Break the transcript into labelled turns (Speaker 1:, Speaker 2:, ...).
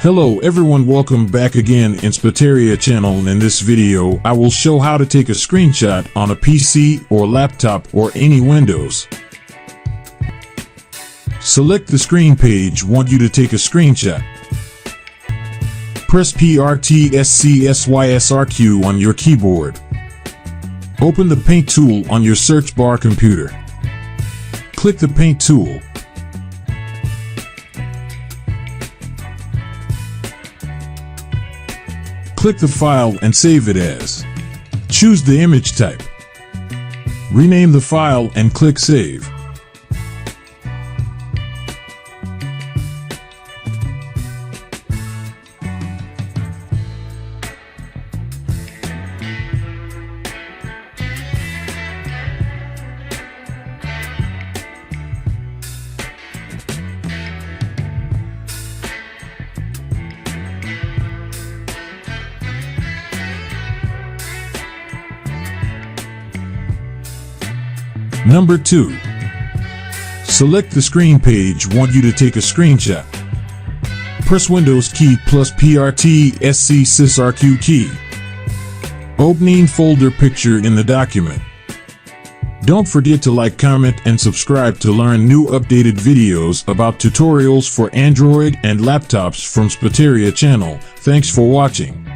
Speaker 1: Hello everyone, welcome back again in Spateria channel. In this video I will show how to take a screenshot on a PC or laptop or any Windows. Select the screen page want you to take a screenshot. Press PRTSCSYSRQ on your keyboard. Open the Paint tool on your search bar computer. Click the Paint tool. Click the file and save it as. Choose the image type. Rename the file and click Save. Number 2. Select the screen page want you to take a screenshot. Press Windows key plus PRTSCSRQ key. Opening folder picture in the document. Don't forget to like, comment, and subscribe to learn new updated videos about tutorials for Android and laptops from Spateria channel. Thanks for watching.